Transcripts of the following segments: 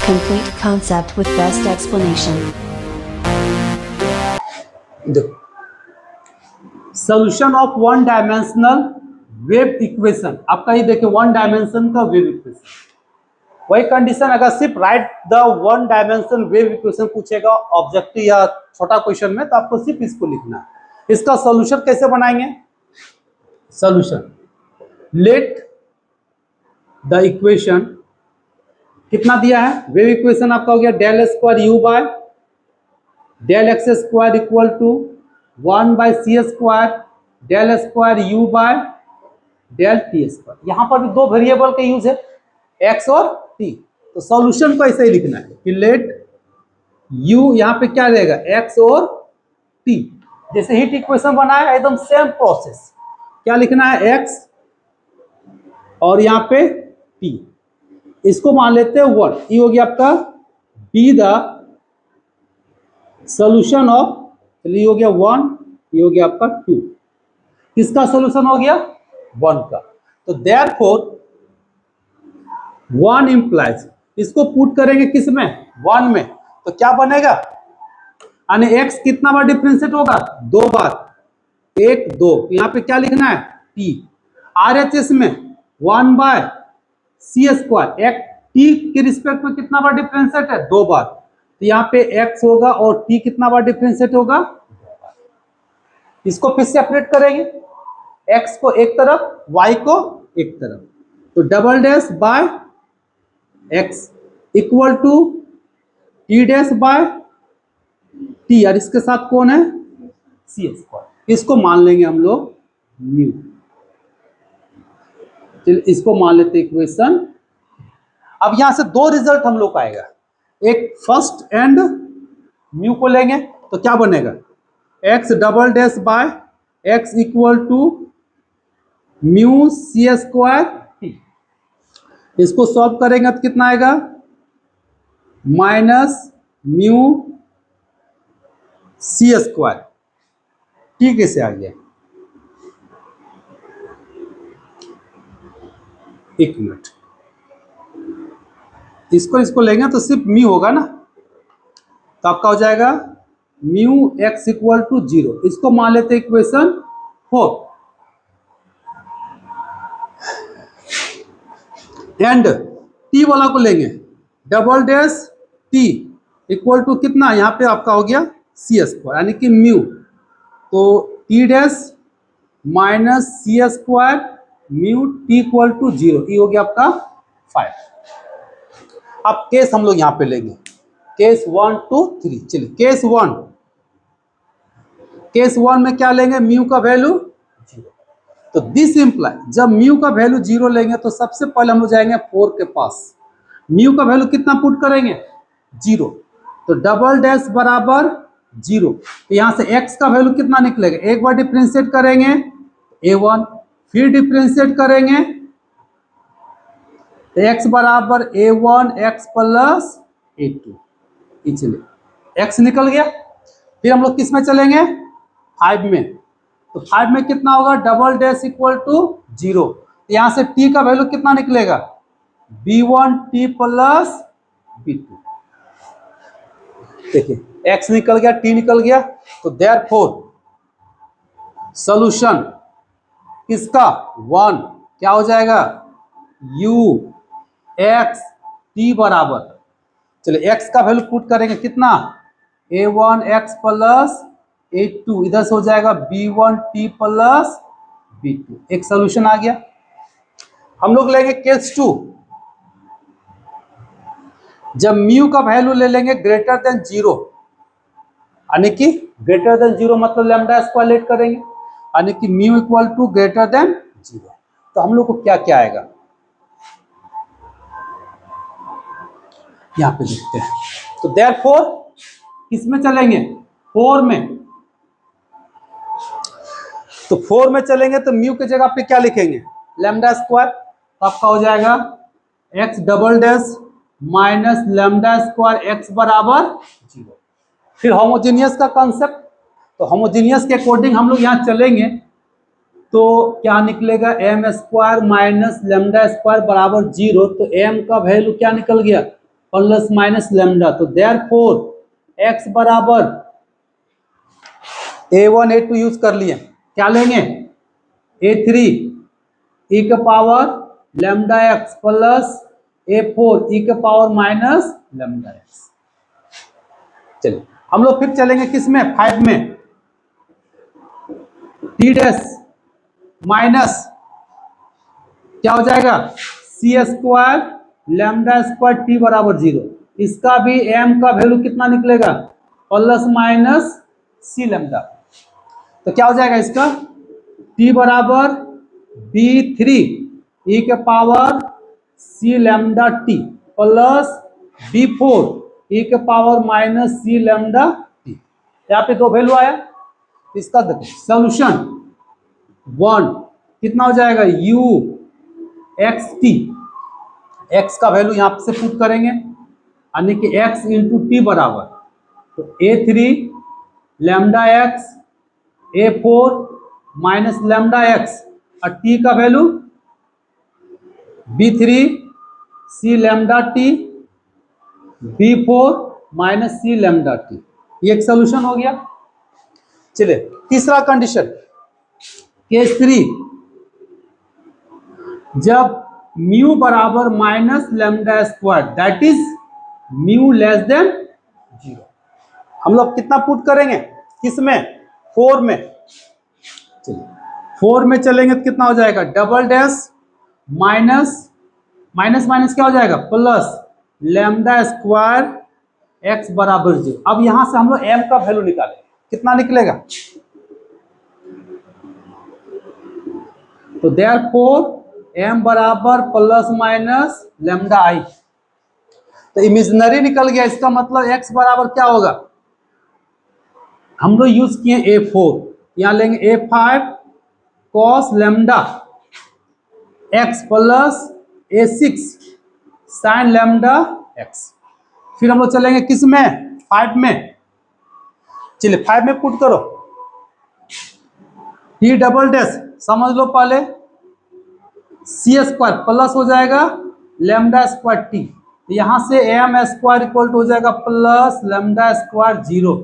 Complete concept with best explanation. Solution of one dimensional wave equation. आपका ये देखिए one dimension का wave equation. वही कंडीशन अगर सिर्फ right the one dimension wave equation पूछेगा ऑब्जेक्टिव या छोटा क्वेश्चन में, तो आपको सिर्फ इसको लिखना है। इसका सोल्यूशन कैसे बनाएंगे? सोल्यूशन, लेट द इक्वेशन कितना दिया है? वेव इक्वेशन आपका हो गया del square u by del x square equal to 1 by c square del square u by del t square. यहां पर भी दो वेरिएबल का यूज है, एक्स और टी। तो सॉल्यूशन को ऐसे ही लिखना है कि लेट यू यहां पे क्या रहेगा, एक्स और टी। जैसे हीट इक्वेशन बनाया एकदम सेम प्रोसेस। क्या लिखना है? एक्स और यहां पे टी। इसको मान लेते हैं 1। ये हो गया आपका बी द सोल्यूशन ऑफ, चलिए हो गया 1, ये हो गया आपका 2। किसका सोल्यूशन हो गया? 1 का। तो देयरफॉर 1 इंप्लाइज, इसको पुट करेंगे किस में? 1 में। तो क्या बनेगा? यानी x कितना बार डिफरेंशिएट होगा? 2 बार, 1 2। यहां पे क्या लिखना है? t। RHS में 1 बाय सी स्क्वायर, एक टी के रिस्पेक्ट में कितना बार डिफरेंशिएट है? 2 बार। तो यहाँ पे x होगा और t कितना बार डिफरेंशिएट होगा? इसको फिर सेपरेट करेंगे, x को एक तरफ, y को एक तरफ। तो double dash by x equal to t dash by t, और इसके साथ कौन है? C square. इसको मान लेंगे हम लोग म्यू। इसको मान लेते इक्वेशन। अब यहां से दो रिजल्ट हम लोग का आएगा, एक फर्स्ट एंड म्यू को लेंगे तो क्या बनेगा? X double dash by x equal to mu c square t. इसको सॉल्व करेंगे तो कितना आएगा? Minus mu c square t. कैसे आ गया? एक मिनट, इसको लेंगे तो सिर्फ म्यू होगा ना, तो आपका हो जाएगा म्यू एक्स इक्वल टू 0। इसको मान लेते इक्वेशन 4। एंड टी वाला को लेंगे double dash t equal to कितना? यहां पे आपका हो गया सी स्क्वायर यानी कि म्यू। तो t dash minus c square mu t equal to 0। ये हो गया आपका 5। अब केस हम लोग यहां पे लेंगे, केस 1 2 3। चलिए केस 1, केस 1 में क्या लेंगे? म्यू का वैल्यू 0। तो दिस इंप्लाई, जब म्यू का वैल्यू 0 लेंगे तो सबसे पहले हम लोग जाएंगे 4 के पास। म्यू का वैल्यू कितना पुट करेंगे? 0। तो डबल डैश बराबर 0। तो यहां से x का वैल्यू कितना निकलेगा? एक बार डिफरेंशिएट करेंगे a1, फिर डिफरेंशिएट करेंगे तो x बराबर a1 x प्लस a2। चलिए x निकल गया। फिर हम लोग किस में चलेंगे? 5 में। तो 5 में कितना होगा? Double dash equal to 0। तो यहां से t का वैल्यू कितना निकलेगा? b1 t plus b2। देखिए x निकल गया, t निकल गया। तो देयरफॉर सॉल्यूशन किसका? 1 क्या हो जाएगा? u x t बराबर, चलिए x का वैल्यू पुट करेंगे कितना? a1 x plus a2। इधर से हो जाएगा b1 t प्लस b2। एक सॉल्यूशन आ गया। हम लोग लेंगे केस 2। जब म्यू का वैल्यू ले लेंगे ग्रेटर देन 0, यानी कि ग्रेटर देन 0 मतलब लैम्डा स्क्वायर लेट करेंगे, यानी कि mu equal to greater than 0। तो हम लोग को क्या क्या आएगा यहां पे देखते हैं। तो देयरफॉर किसमें चलेंगे? 4 में। तो 4 में चलेंगे तो म्यू की जगह पे क्या लिखेंगे? Lambda square. तो आपका हो जाएगा x double dash minus lambda square x बराबर 0। फिर होमोजेनियस का कंसेप्ट, तो होमोजेनियस के अकॉर्डिंग हम लोग यहाँ चलेंगे तो क्या निकलेगा? M square minus lambda square बराबर 0। तो एम का वैल्यू क्या निकल गया? Plus minus lambda. तो देयरफॉर एक्स बराबर A1 A2 यूज कर लिए, क्या लेंगे A3 e के power lambda x plus A4 e के पावर माइनस लेमडा एक्स। चलिए हम लोग फिर चलेंगे किसमें 5 में, टी डैश माइनस क्या हो जाएगा सी स्क्वायर लेमडा स्क्वायर टी बराबर 0। इसका भी एम का वैल्यू कितना निकलेगा प्लस माइनस सी लेमडा। तो क्या हो जाएगा इसका टी बराबर B3 e के power C lambda T plus B4 e के पावर माइनस सी लेमडा टी। यहाँ पे दो वैल्यू आया, इसका सॉल्यूशन 1 कितना हो जाएगा u एक्स टी, एक्स का वैल्यू यहां से पुट करेंगे यानी कि x इंटू टी बराबर तो A3 lambda x A4 minus lambda x और टी का वैल्यू B3 सी लेमडा टी B4 माइनस सी लेमडा टी। ये एक सोल्यूशन हो गया। चलिए तीसरा कंडीशन केस 3, जब म्यू बराबर minus lambda square that is mu less than 0। हम लोग कितना पुट करेंगे किसमें 4 में। चलिए 4 में चलेंगे तो कितना हो जाएगा double dash minus minus minus क्या हो जाएगा प्लस लेमडा स्क्वायर एक्स बराबर 0। अब यहां से हम लोग एम का वैल्यू निकालेंगे, कितना निकलेगा तो देयरफॉर एम बराबर प्लस माइनस लेमडा आई। तो इमेजिनरी निकल गया, इसका मतलब एक्स बराबर क्या होगा हम लोग यूज किए A4, यहां लेंगे A5 cos lambda x plus A6 sine lambda x. फिर हम लोग चलेंगे किस में 5 में। चलिए 5 में पुट करो टी डबल डैश समझ लो पहले सी स्क्वायर प्लस हो जाएगा लेमडा स्क्वायर टी, यहां से एम स्क्वायर इक्वल टू हो जाएगा प्लस लेमडा स्क्वायर 0।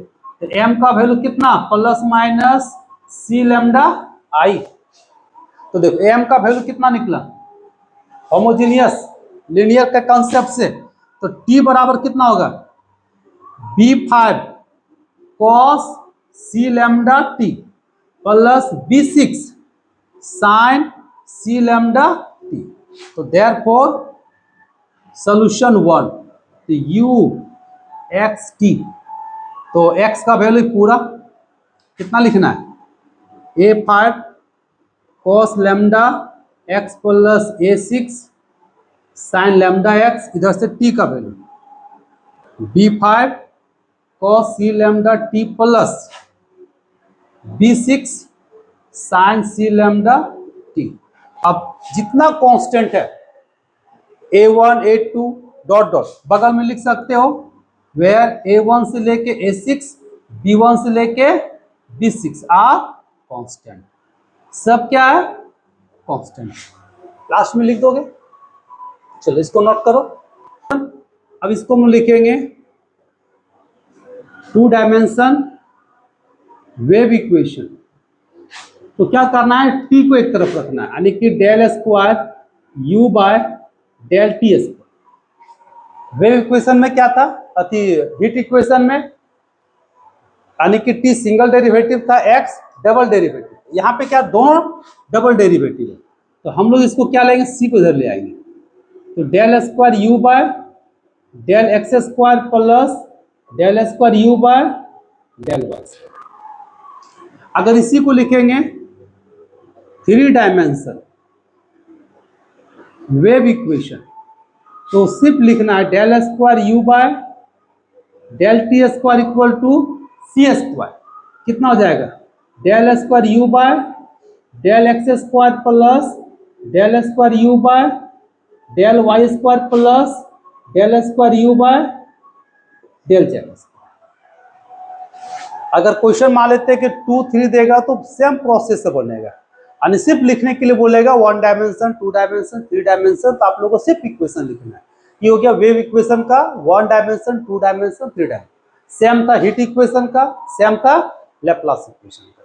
तो एम का वैल्यू कितना plus minus C lambda i. तो देखो एम का वैल्यू कितना निकला होमोजीनियस लीनियर के कॉन्सेप्ट से, तो टी बराबर कितना होगा B5 cos c lambda T plus B6 sine c lambda t. तो देयरफॉर सॉल्यूशन 1 तो u एक्स टी, तो x का वैल्यू पूरा कितना लिखना है A5 cos lambda x plus A6 sine lambda x, इधर से t का value B5 cos c lambda T plus B6 sine c lambda t. अब जितना कांस्टेंट है A1 A2 डॉट डॉट बगल में लिख सकते हो, वेयर A1 से लेके A6 B1 से लेके B6 आर कांस्टेंट, सब क्या है कांस्टेंट, लास्ट में लिख दोगे। चलो इसको नोट करो। अब इसको हम लिखेंगे 2 डायमेंशन वेव इक्वेशन। तो क्या करना है टी को एक तरफ रखना है यानी कि del square u by del t square. Wave equation में क्या था अति हीट इक्वेशन में यानी कि टी सिंगल डेरिवेटिव था, एक्स डबल डेरिवेटिव, यहाँ पे क्या दोनों डबल डेरिवेटिव है। तो हम लोग इसको क्या लेंगे सी को इधर ले आएंगे, तो del square u by del x square plus del square u by del y. अगर इसी को लिखेंगे 3 डायमेंशन वेव इक्वेशन तो सिर्फ लिखना है del square u by del t square equal to c square, कितना हो जाएगा del square u by del x square plus del square u by del y square plus del square u by del z. अगर question मान लेते हैं कि 2 3 देगा तो सेम प्रोसेस से बनेगा, यानी सिर्फ लिखने के लिए बोलेगा 1 डायमेंशन 2 डायमेंशन 3 डायमेंशन, तो आप लोगों को सिर्फ इक्वेशन लिखना है। ये हो गया वेव इक्वेशन का 1 डायमेंशन, 2 डायमेंशन, 3 डायमेंशन। सेम था हीट इक्वेशन का, सेम था लैप्लास इक्वेशन का।